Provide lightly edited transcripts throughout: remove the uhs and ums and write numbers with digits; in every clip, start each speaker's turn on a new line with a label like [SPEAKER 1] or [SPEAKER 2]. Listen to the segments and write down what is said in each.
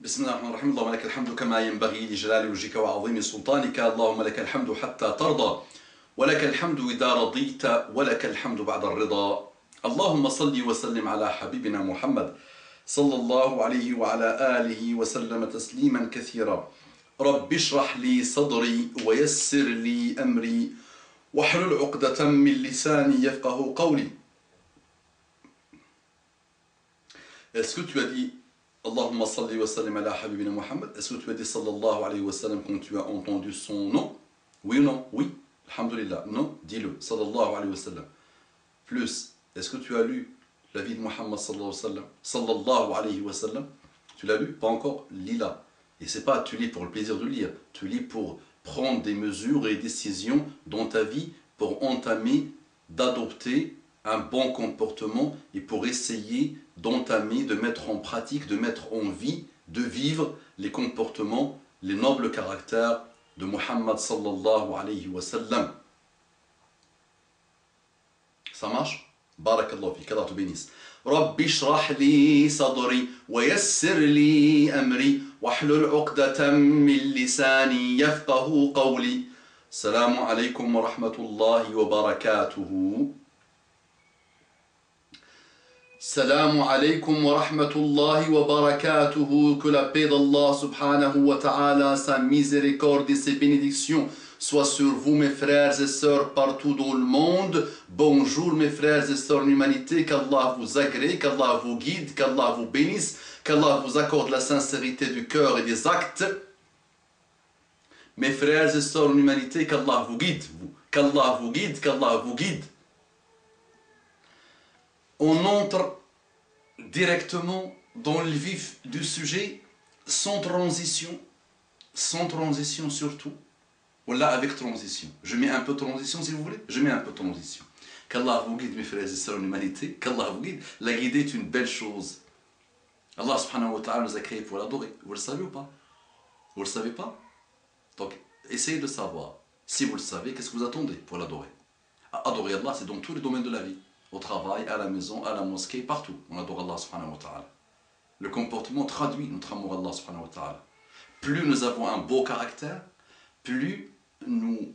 [SPEAKER 1] بسم الله الرحمن الرحيم. اللهم لك الحمد كما ينبغي لجلال وجهك وعظيم سلطانك. اللهم لك الحمد حتى ترضى، ولك الحمد إذا رضيت، ولك الحمد بعد الرضا. اللهم صل وسلم على حبيبنا محمد صلى الله عليه وعلى آله وسلم تسليما كثيرا. رب اشرح لي صدري ويسر لي أمري واحلل عقدة من لساني يفقه قولي. Est-ce que tu as dit Allahumma salli wa sallim ala habibina Muhammad? Est-ce que tu as dit sallallahu alayhi wa sallam quand tu as entendu son nom? Oui ou non? Oui. Alhamdulillah. Non? Dis-le. Sallallahu alayhi wa sallam. Plus, est-ce que tu as lu la vie de Muhammad sallallahu alayhi wa sallam? Sallallahu alayhi wa sallam. Tu l'as lu? Pas encore? Lis-la. Et c'est pas tu lis pour le plaisir de lire. Tu lis pour prendre des mesures et décisions dans ta vie pour entamer, d'adopter un bon comportement et pour essayer d'entamer, de mettre en pratique, de mettre en vie, de vivre les comportements, les nobles caractères de Muhammad sallallahu alayhi wa sallam. Ça marche? Barakallahu fik, Allah te bénisse. Rabbi shrah li sadri wa yassir li amri wahlul 'uqdatan min lisani yafqahu qawli. Assalamu alaykum wa rahmatullahi wa barakatuhu. Salam alaykum wa rahmatullahi wa barakatuhu. Que la paix d'Allah subhanahu wa ta'ala, sa miséricorde et ses bénédictions soient sur vous mes frères et sœurs partout dans le monde. Bonjour mes frères et sœurs en humanité, qu'Allah vous agrée, qu'Allah vous guide, qu'Allah vous bénisse, qu'Allah vous accorde la sincérité du cœur et des actes. Mes frères et sœurs en humanité, qu'Allah vous guide, qu'Allah vous guide, qu'Allah vous guide. On entre directement dans le vif du sujet, sans transition surtout, ou là avec transition. Je mets un peu de transition si vous voulez, je mets un peu de transition. Qu'Allah vous guide mes frères et sœurs en humanité, qu'Allah vous guide. La guider est une belle chose. Allah subhanahu wa ta'ala nous a créés pour l'adorer. Vous le savez ou pas? Vous le savez pas? Donc essayez de savoir. Si vous le savez, qu'est-ce que vous attendez pour l'adorer? Adorer Allah, c'est dans tous les domaines de la vie. Au travail, à la maison, à la mosquée, partout. On adore Allah subhanahu wa ta'ala. Le comportement traduit notre amour à Allah subhanahu wa ta'ala. Plus nous avons un beau caractère, plus nous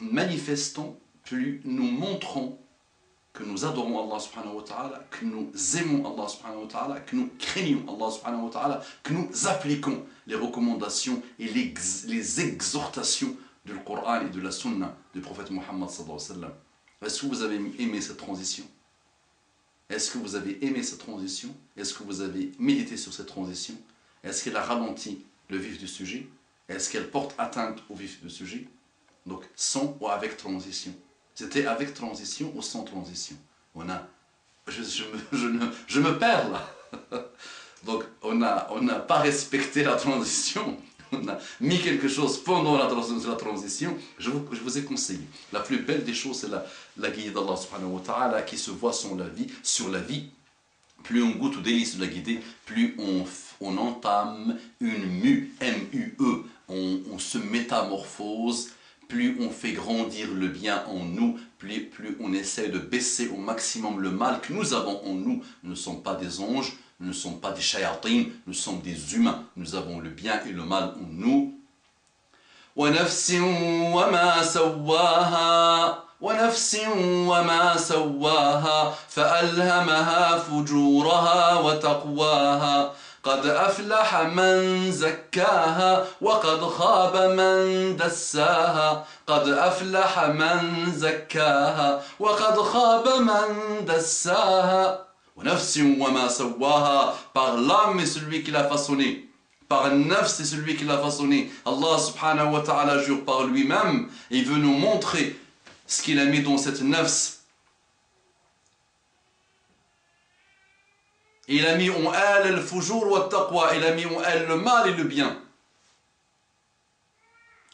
[SPEAKER 1] manifestons, plus nous montrons que nous adorons Allah subhanahu wa ta'ala, que nous aimons Allah subhanahu wa ta'ala, que nous craignons Allah subhanahu wa ta'ala, que nous appliquons les recommandations et les exhortations du Coran et de la Sunna du prophète Muhammad sallallahu alayhi wa sallam. Est-ce que vous avez aimé cette transition? Est-ce que vous avez aimé cette transition? Est-ce que vous avez médité sur cette transition? Est-ce qu'elle a ralenti le vif du sujet? Est-ce qu'elle porte atteinte au vif du sujet? Donc, sans ou avec transition. C'était avec transition ou sans transition? Je me perds là. Donc, on n'a pas respecté la transition. On a mis quelque chose pendant la transition. Je vous ai conseillé. La plus belle des choses, c'est la guidée d'Allah subhanahu wa ta'ala qui se voit sur la vie. Plus on goûte aux délices de la guidée, plus on entame une mue, M-U-E. On se métamorphose, plus on fait grandir le bien en nous, plus on essaie de baisser au maximum le mal que nous avons en nous. Nous ne sommes pas des anges. Nous ne sommes pas des shayatin, nous sommes des humains. Nous avons le bien et le mal en nous. وَنَفْسٍ وَمَا سَوَّاهَا وَنَفْسٍ وَمَا سَوَّاهَا فَأَلْهَمَهَا فُجُورَهَا وَتَقْوَاهَا قَدْ أَفْلَحَ مَنْ زَكَّاهَا وَقَدْ خَابَ مَنْ دَسَّاهَا قَدْ أَفْلَحَ مَنْ زَكَّاهَا وَقَدْ خَابَ مَنْ دَسَّاهَا. Par l'âme est celui qui l'a façonné. Par nafs c'est celui qui l'a façonné. Allah subhanahu wa ta'ala jure par lui-même. Il veut nous montrer ce qu'il a mis dans cette nafs. Il a mis en elle le fujur wa taqwa. Il a mis en elle le mal et le bien.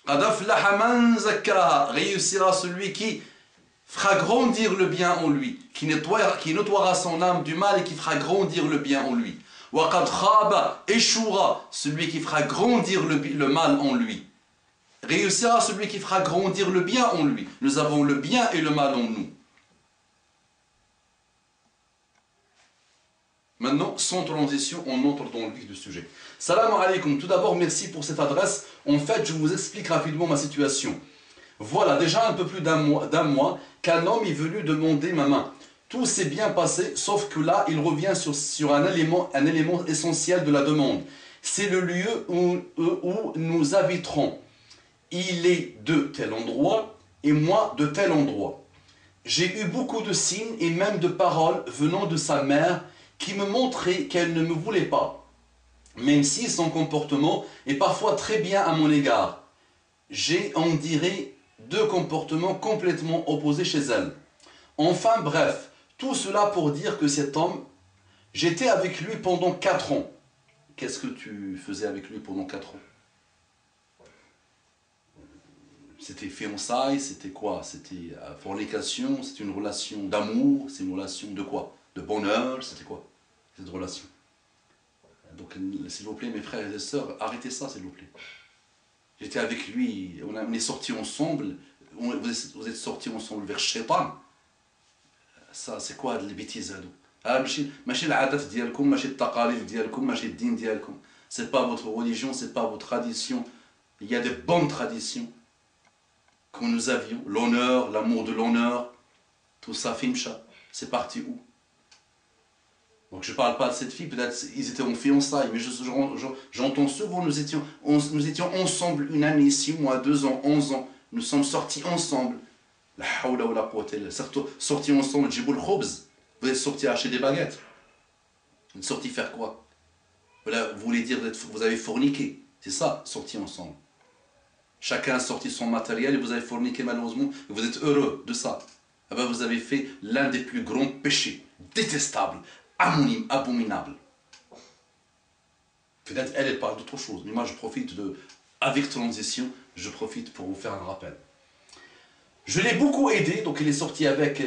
[SPEAKER 1] قَدْ أَفْلَحَ مَنْ زَكَّاهَا. Réussira celui qui fera grandir le bien en lui, qui nettoiera son âme du mal et qui fera grandir le bien en lui. وَقَدْ خَابَ. Échouera celui qui fera grandir le mal en lui. Réussira celui qui fera grandir le bien en lui. Nous avons le bien et le mal en nous. Maintenant, sans transition, on entre dans le vif du sujet. Salam alaikum. Tout d'abord, merci pour cette adresse. En fait, je vous explique rapidement ma situation. Voilà, déjà un peu plus d'un mois qu'un homme est venu demander ma main. Tout s'est bien passé, sauf que là, il revient sur un élément essentiel de la demande. C'est le lieu où nous habiterons. Il est de tel endroit et moi de tel endroit. J'ai eu beaucoup de signes et même de paroles venant de sa mère qui me montraient qu'elle ne me voulait pas, même si son comportement est parfois très bien à mon égard. J'ai, on dirait, deux comportements complètement opposés chez elle. Enfin bref, tout cela pour dire que cet homme, j'étais avec lui pendant 4 ans. Qu'est-ce que tu faisais avec lui pendant 4 ans? C'était fiançailles, c'était quoi? C'était fornication, c'était une relation d'amour, c'est une relation de quoi? De bonheur, c'était quoi cette relation? Donc s'il vous plaît mes frères et sœurs, arrêtez ça s'il vous plaît. J'étais avec lui, on est sortis ensemble, vous êtes sortis ensemble vers Shaitan. Ça c'est quoi les bêtises là? ماشي العادات ديالكم ماشي التقاليد ديالكم ماشي الدين ديالكم. C'est pas votre religion, c'est pas votre tradition. Il y a des bonnes traditions que nous avions, l'honneur, l'amour de l'honneur, tout ça, Fimcha, c'est parti où? Donc je ne parle pas de cette fille, peut-être ils étaient en fiançailles, mais j'entends souvent, nous étions ensemble 1 année, 6 mois, 2 ans, 11 ans, nous sommes sortis ensemble. La hawla wa la quwwata illa billah. Sortis ensemble, Djiboul Khoubz, vous êtes sortis acheter des baguettes. Vous êtes sortis faire quoi? Voilà, vous voulez dire, vous avez forniqué, c'est ça, sortis ensemble. Chacun a sorti son matériel et vous avez forniqué malheureusement, et vous êtes heureux de ça. Eh bien, vous avez fait l'un des plus grands péchés, détestables, abominables. Peut-être elle parle d'autre chose, mais moi je profite avec transition, je profite pour vous faire un rappel. Je l'ai beaucoup aidé, donc il est sorti avec,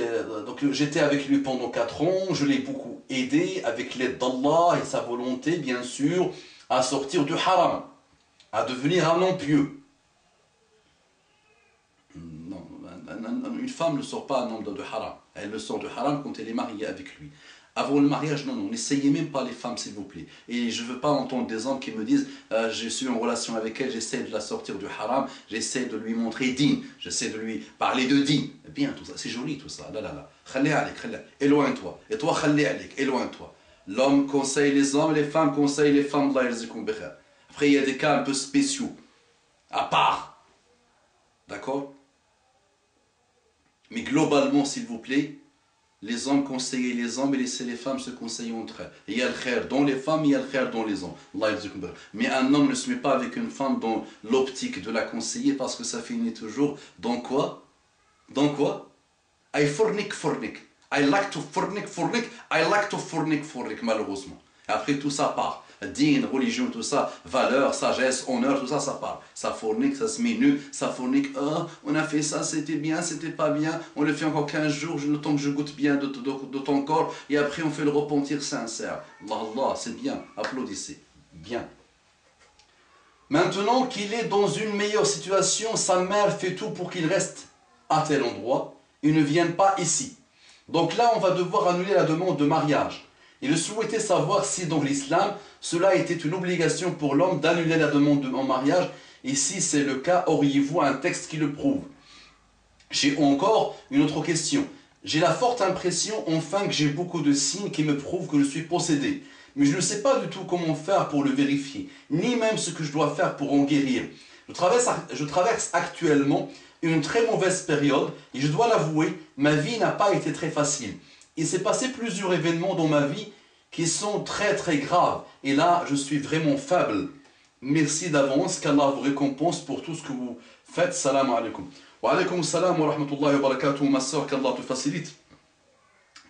[SPEAKER 1] donc j'étais avec lui pendant 4 ans, je l'ai beaucoup aidé avec l'aide d'Allah et sa volonté bien sûr à sortir du haram, à devenir un homme pieux. Non, une femme ne sort pas un homme de haram. Elle ne sort du haram quand elle est mariée avec lui. Avant le mariage, non, n'essayez même pas les femmes, s'il vous plaît. Et je ne veux pas entendre des hommes qui me disent je suis en relation avec elle, j'essaie de la sortir du haram, j'essaie de lui montrer din, j'essaie de lui parler de din. Bien, tout ça, c'est joli tout ça. Là, là, là. Khalli alik, éloigne-toi. Et toi, khalli alik, éloigne-toi. L'homme conseille les hommes, les femmes conseillent les femmes. Après, il y a des cas un peu spéciaux, à part. D'accord? Mais globalement, s'il vous plaît, les hommes conseillent les hommes et laissez les femmes se conseiller entre elles. Il y a le khair dans les femmes, il y a le khair dans les hommes. Mais un homme ne se met pas avec une femme dans l'optique de la conseiller parce que ça finit toujours dans quoi? Dans quoi? I fornic. I like to fornic. I like to fornic, malheureusement. Et après tout ça part. Dîne, religion, tout ça, valeur, sagesse, honneur, tout ça, ça part. Ça fornique, ça se met nu, ça fornique, oh, on a fait ça, c'était bien, c'était pas bien, on le fait encore 15 jours, le temps que je goûte bien de ton corps, et après on fait le repentir sincère. Allah, c'est bien, applaudissez. Bien. Maintenant qu'il est dans une meilleure situation, sa mère fait tout pour qu'il reste à tel endroit, et ne vienne pas ici. Donc là, on va devoir annuler la demande de mariage. Il souhaitait savoir si dans l'islam, cela était une obligation pour l'homme d'annuler la demande en mariage, et si c'est le cas, auriez-vous un texte qui le prouve? J'ai encore une autre question. J'ai la forte impression, enfin, que j'ai beaucoup de signes qui me prouvent que je suis possédé. Mais je ne sais pas du tout comment faire pour le vérifier, ni même ce que je dois faire pour en guérir. Je traverse actuellement une très mauvaise période, et je dois l'avouer, ma vie n'a pas été très facile. Il s'est passé plusieurs événements dans ma vie qui sont très très graves. Et là, je suis vraiment faible. Merci d'avance, qu'Allah vous récompense pour tout ce que vous faites. Salam alaikum. Wa alaikum salam wa rahmatullahi wa barakatuh, ma soeur, qu'Allah te facilite.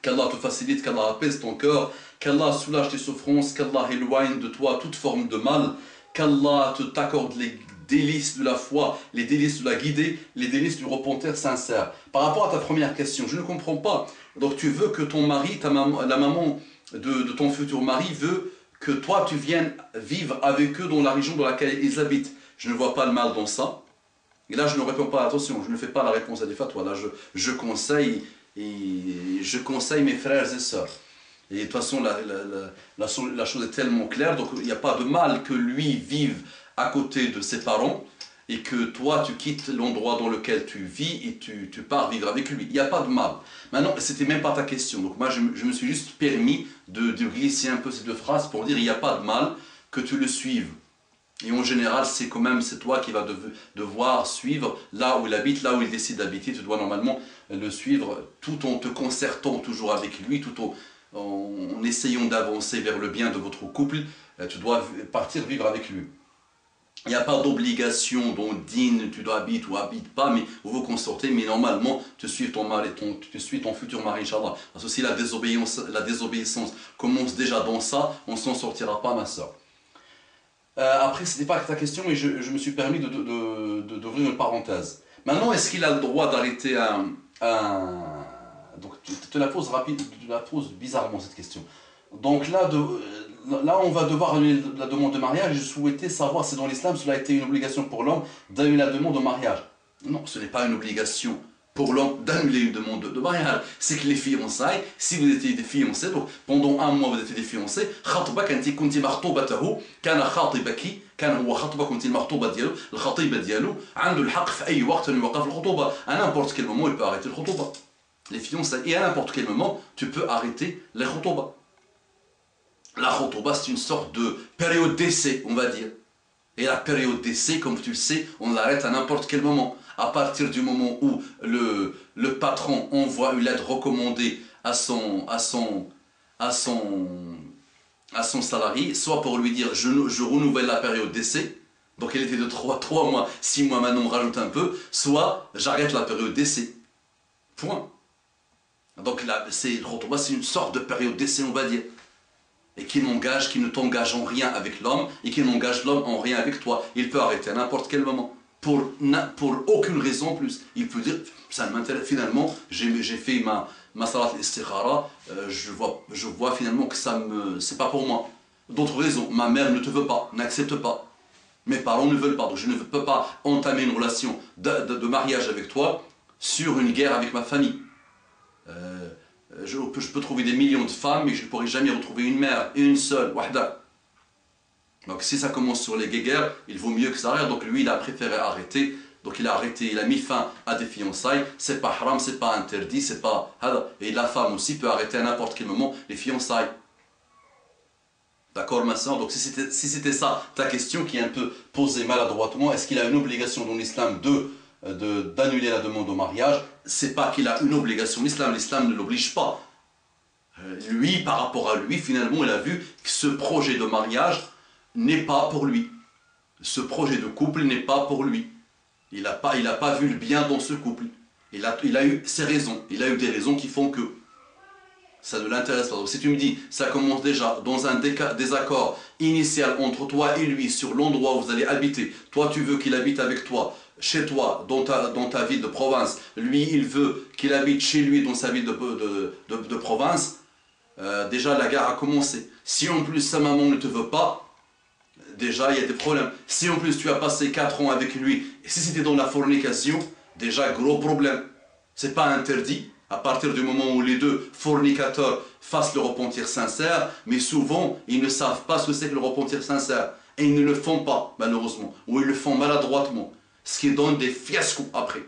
[SPEAKER 1] Qu'Allah te facilite, qu'Allah apaise ton cœur, qu'Allah soulage tes souffrances, qu'Allah éloigne de toi toute forme de mal, qu'Allah t'accorde les délices de la foi, les délices de la guidée, les délices du repentir sincère. Par rapport à ta première question, je ne comprends pas. Donc tu veux que ton mari, la maman de ton futur mari veut que toi tu viennes vivre avec eux dans la région dans laquelle ils habitent. Je ne vois pas le mal dans ça. Et là je ne réponds pas, attention, je ne fais pas la réponse à des fatwas. Là je conseille mes frères et sœurs. Et de toute façon, la chose est tellement claire, donc il n'y a pas de mal que lui vive à côté de ses parents et que toi, tu quittes l'endroit dans lequel tu vis et tu pars vivre avec lui. Il n'y a pas de mal. Maintenant, ce n'était même pas ta question. Donc moi, je me suis juste permis de glisser un peu ces deux phrases pour dire il n'y a pas de mal que tu le suives. Et en général, c'est quand même c'est toi qui vas devoir suivre là où il habite, là où il décide d'habiter. Tu dois normalement le suivre tout en te concertant toujours avec lui, tout en essayant d'avancer vers le bien de votre couple. Tu dois partir vivre avec lui. Il n'y a pas d'obligation dont digne, tu dois habiter ou habite pas, mais vous consortez, mais normalement, tu suis ton mari, tu suis ton futur mari, Inch'Allah. Parce que si la désobéissance commence déjà dans ça, on ne s'en sortira pas, ma soeur. Après, ce n'était pas ta question, mais je me suis permis d'ouvrir une parenthèse. Maintenant, est-ce qu'il a le droit d'arrêter Donc, tu te la poses bizarrement, cette question. Donc là, on va devoir annuler la demande de mariage. Je souhaitais savoir si dans l'islam, cela a été une obligation pour l'homme d'annuler la demande de mariage. Non, ce n'est pas une obligation pour l'homme d'annuler une demande de mariage. C'est que les fiançailles, si vous étiez des fiancés, donc pendant un mois vous étiez des fiancés, خطبك أنت كنت مخطوبته كان خاطبك كان هو خطبك كنت المخطوبة ديالو الخطيبة ديالو عنده الحق في أي وقت أن يوقف الخطوبة. À n'importe quel moment il peut arrêter le خطوبة. Les fiançailles, et à n'importe quel moment tu peux arrêter les خطوبة. La khoutuba, c'est une sorte de période d'essai, on va dire. Et la période d'essai, comme tu le sais, on l'arrête à n'importe quel moment. À partir du moment où le patron envoie une lettre recommandée à son salarié, soit pour lui dire je renouvelle la période d'essai, donc elle était de 3 mois, 6 mois, maintenant on rajoute un peu, soit j'arrête la période d'essai. Point. Donc là, le khoutuba, c'est une sorte de période d'essai, on va dire. Et qui ne t'engage en rien avec l'homme, et qui n'engage l'homme en rien avec toi. Il peut arrêter à n'importe quel moment, pour aucune raison en plus. Il peut dire, ça ne m'intéresse, finalement, j'ai fait ma salat istikhara, je vois finalement que c'est pas pour moi. D'autres raisons, ma mère ne te veut pas, n'accepte pas. Mes parents ne veulent pas, donc je ne peux pas entamer une relation de mariage avec toi sur une guerre avec ma famille. Je peux trouver des millions de femmes, mais je ne pourrai jamais retrouver une mère, une seule, wahda. Donc si ça commence sur les guéguerres, il vaut mieux que ça arrête. Donc lui, il a préféré arrêter. Donc il a arrêté, il a mis fin à des fiançailles. C'est pas haram, c'est pas interdit, c'est pas... Et la femme aussi peut arrêter à n'importe quel moment les fiançailles. D'accord, ma soeur? Donc si c'était ça ta question qui est un peu posée maladroitement, est-ce qu'il a une obligation dans l'islam d'annuler la demande au mariage? C'est pas qu'il a une obligation. L'islam ne l'oblige pas. Lui, par rapport à lui, finalement, il a vu que ce projet de mariage n'est pas pour lui. Ce projet de couple n'est pas pour lui. Il n'a pas vu le bien dans ce couple. Il a eu ses raisons. Il a eu des raisons qui font que ça ne l'intéresse pas. Donc si tu me dis, ça commence déjà dans un désaccord initial entre toi et lui sur l'endroit où vous allez habiter. Toi, tu veux qu'il habite avec toi chez toi, dans ta ville de province. Lui, il veut qu'il habite chez lui dans sa ville de province. Déjà, la guerre a commencé. Si en plus sa maman ne te veut pas, déjà, il y a des problèmes. Si en plus tu as passé 4 ans avec lui, et si c'était dans la fornication, déjà, gros problème. C'est pas interdit, à partir du moment où les deux fornicateurs fassent le repentir sincère, mais souvent, ils ne savent pas ce que c'est que le repentir sincère. Et ils ne le font pas, malheureusement. Ou ils le font maladroitement. Ce qui donne des fiascos après.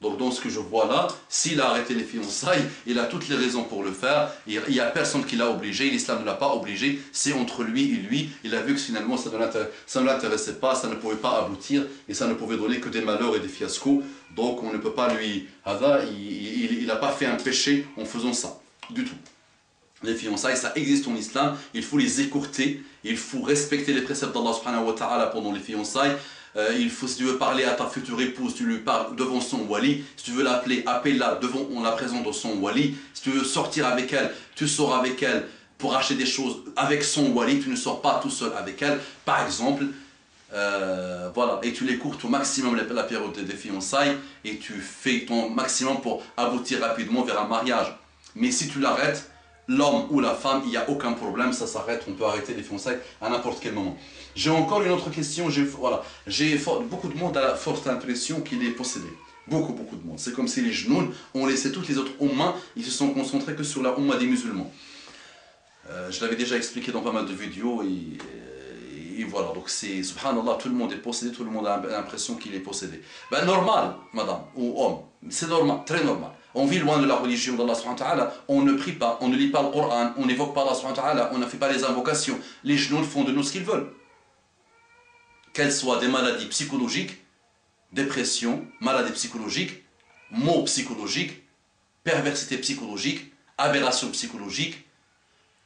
[SPEAKER 1] Donc dans ce que je vois là, s'il a arrêté les fiançailles, il a toutes les raisons pour le faire. Il n'y a personne qui l'a obligé, l'islam ne l'a pas obligé, c'est entre lui et lui. Il a vu que finalement ça ne l'intéressait pas, ça ne pouvait pas aboutir et ça ne pouvait donner que des malheurs et des fiascos. Donc on ne peut pas lui... Il n'a pas fait un péché en faisant ça, du tout. Les fiançailles, ça existe en islam, il faut les écourter, il faut respecter les préceptes d'Allah subhanahu wa ta'ala pendant les fiançailles. Si tu veux parler à ta future épouse, tu lui parles devant son wali. Si tu veux l'appeler, appelle-la en la présence de son wali. Si tu veux sortir avec elle, tu sors avec elle pour acheter des choses avec son wali. Tu ne sors pas tout seul avec elle, par exemple. Voilà, et tu l'écourtes au maximum la période des fiançailles et tu fais ton maximum pour aboutir rapidement vers un mariage. Mais si tu l'arrêtes, l'homme ou la femme, il n'y a aucun problème, ça s'arrête, on peut arrêter les fiançailles à n'importe quel moment. J'ai encore une autre question, beaucoup de monde a la forte impression qu'il est possédé. Beaucoup de monde. C'est comme si les genoux ont laissé toutes les autres ummas, ils se sont concentrés que sur la umma des musulmans. Je l'avais déjà expliqué dans pas mal de vidéos et voilà, donc c'est, subhanallah, tout le monde est possédé, tout le monde a l'impression qu'il est possédé. Ben normal, madame ou homme, c'est normal, très normal. On vit loin de la religion d'Allah subhanahu wa ta'ala, on ne prie pas, on ne lit pas le Coran, on n'évoque pas Allah subhanahu wa ta'ala, on ne fait pas les invocations. Les genoux font de nous ce qu'ils veulent. Qu'elles soient des maladies psychologiques, dépression, maladies psychologiques, maux psychologiques, perversité psychologique, aberration psychologique,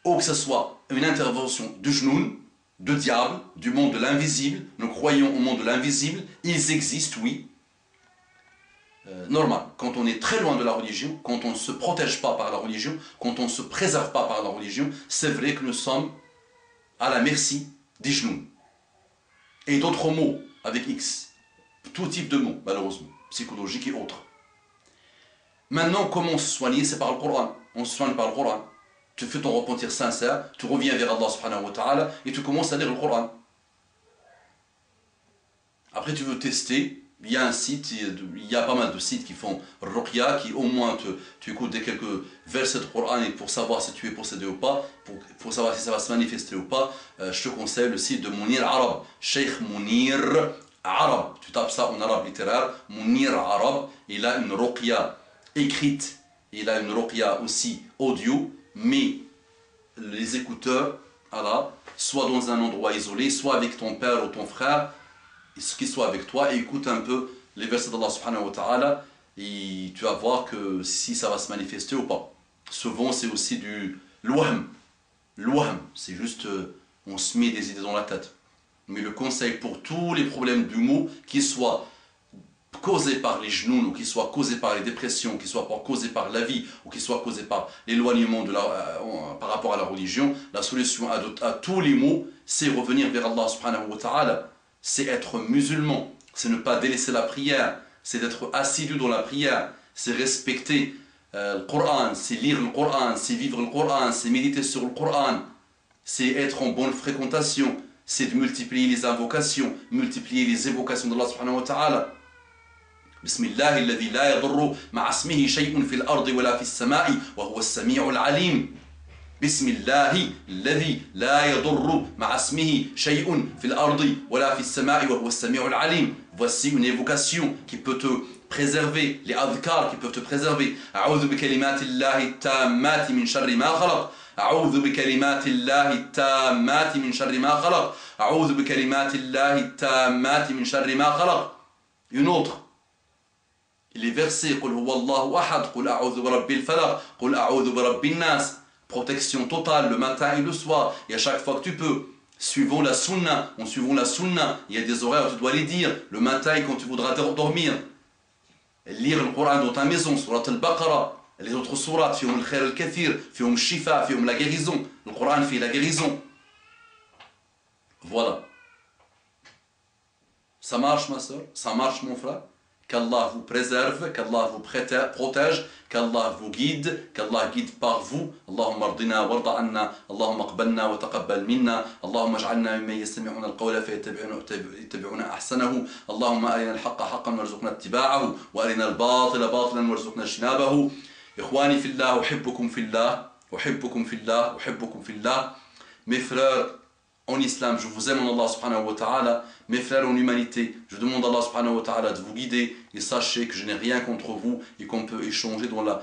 [SPEAKER 1] ou que ce soit une intervention du genou, de diable, du monde de l'invisible. Nous croyons au monde de l'invisible, ils existent, oui. Normal, quand on est très loin de la religion, quand on ne se protège pas par la religion, quand on ne se préserve pas par la religion, c'est vrai que nous sommes à la merci des genoux. Et d'autres mots avec X, tout type de mots, malheureusement, psychologiques et autres. Maintenant, comment se soigner? C'est par le Coran. On se soigne par le Coran. Tu fais ton repentir sincère, tu reviens vers Allah subhanahu wa ta'ala et tu commences à lire le Coran. Après tu veux tester, il y a un site, il y a pas mal de sites qui font Ruqya, qui au moins tu écoutes quelques versets de Coran et pour savoir si tu es possédé ou pas, pour savoir si ça va se manifester ou pas, je te conseille le site de Mounir Arab, Cheikh Mounir Arab. Tu tapes ça en arabe littéraire, Mounir Arab, il a une Ruqya écrite, il a une Ruqya aussi audio, mais les écouteurs, voilà, soit dans un endroit isolé, soit avec ton père ou ton frère, qui soit avec toi, et écoute un peu les versets d'Allah subhanahu wa ta'ala, et tu vas voir que si ça va se manifester ou pas. Souvent c'est aussi du l'wahm. L'wahm, c'est juste, on se met des idées dans la tête. Mais le conseil pour tous les problèmes du mot, qu'ils soient causés par les genoux, ou qu'ils soient causés par les dépressions, qu'ils soient causés par la vie, ou qu'ils soient causés par l'éloignement par rapport à la religion, la solution à tous les maux, c'est revenir vers Allah subhanahu wa ta'ala. C'est être musulman, c'est ne pas délaisser la prière, c'est d'être assidu dans la prière, c'est respecter le Coran, c'est lire le Coran, c'est vivre le Coran, c'est méditer sur le Coran, c'est être en bonne fréquentation, c'est de multiplier les invocations, multiplier les évocations d'Allah subhanahu wa ta'ala. بسم الله الذي لا يضر مع اسمه شيء في الأرض ولا في السماء وهو السميع العليم. بسم الله الذي لا يضر مع اسمه شيء في الأرض ولا في السماء وهو السميع العليم. Voici une évocation qui peut te préserver, les adhkar qui peuvent te préserver. أعوذ بكلمات الله التامات من شر ما خلق. أعوذ بكلمات الله التامات من شر ما خلق. أعوذ بكلمات الله التامات من شر ما خلق. Une autre. Les versets قل هو الله أحد قل أعوذ برب الفلق قل أعوذ برب الناس. Protection totale le matin et le soir, et à chaque fois que tu peux, suivons la sunna, en suivant la sunna, il y a des horaires où tu dois les dire, le matin quand tu voudras dormir, lire le Coran dans ta maison, surat al-Baqarah, les autres sourates, fihum al-khair al-kathir, fihum shifa, fihum la guérison, le Coran fait la guérison. Voilà. Ça marche ma soeur, ça marche mon frère. Qu'Allah vous préserve, qu'Allah vous protège, qu'Allah vous guide, qu'Allah guide par vous. Allahumma ardina warda anna, Allahumma aqbalna wa taqabbal minna, Allahumma ij'alna mimman yastami'una al-qawla fayattabi'una ahsanahu, Allahumma arina al-haqqa haqqan warzuqna ittiba'ahu, wa arina al-batila batilan warzuqna ijtinabahu. Ikhwani fillah, uhibbukum fillah, uhibbukum fillah, uhibbukum fillah. Mes frères en islam, je vous aime en Allah subhanahu wa ta'ala. Mes frères en humanité, je demande à Allah subhanahu wa ta'ala de vous guider et sachez que je n'ai rien contre vous et qu'on peut échanger dans la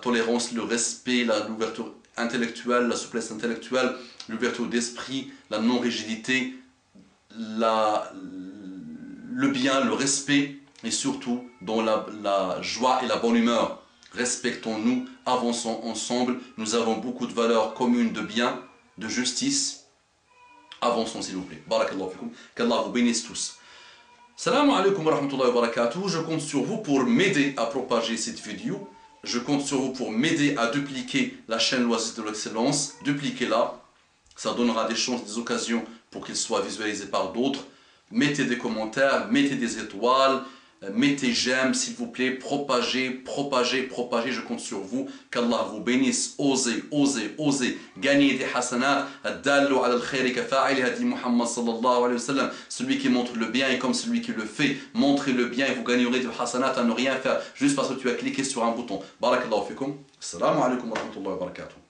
[SPEAKER 1] tolérance, le respect, l'ouverture intellectuelle, la souplesse intellectuelle, l'ouverture d'esprit, la non-rigidité, le bien, le respect et surtout dans la joie et la bonne humeur. Respectons-nous, avançons ensemble, nous avons beaucoup de valeurs communes de bien, de justice. Avançons s'il vous plaît. Barakallahu fikum. Qu'Allah vous bénisse tous. Salam alaikum wa rahmatullahi wa barakatuh. Je compte sur vous pour m'aider à propager cette vidéo. Je compte sur vous pour m'aider à dupliquer la chaîne L'Oasis de l'Excellence. Dupliquez-la. Ça donnera des chances, des occasions pour qu'il soit visualisé par d'autres. Mettez des commentaires, mettez des étoiles, mettez j'aime s'il vous plaît, propagez, propagez, propagez, je compte sur vous, qu'Allah vous bénisse, osez, osez, osez, gagnez des hasanat, ad-dallu ala al-khayri kafa'iliha dit Muhammad sallallahu alayhi wa sallam, celui qui montre le bien est comme celui qui le fait, montrez le bien et vous gagnerez des hasanat à ne rien faire, juste parce que tu as cliqué sur un bouton. Barakallahu fikum, assalamu alaikum wa rahmatullahi wa barakatuh.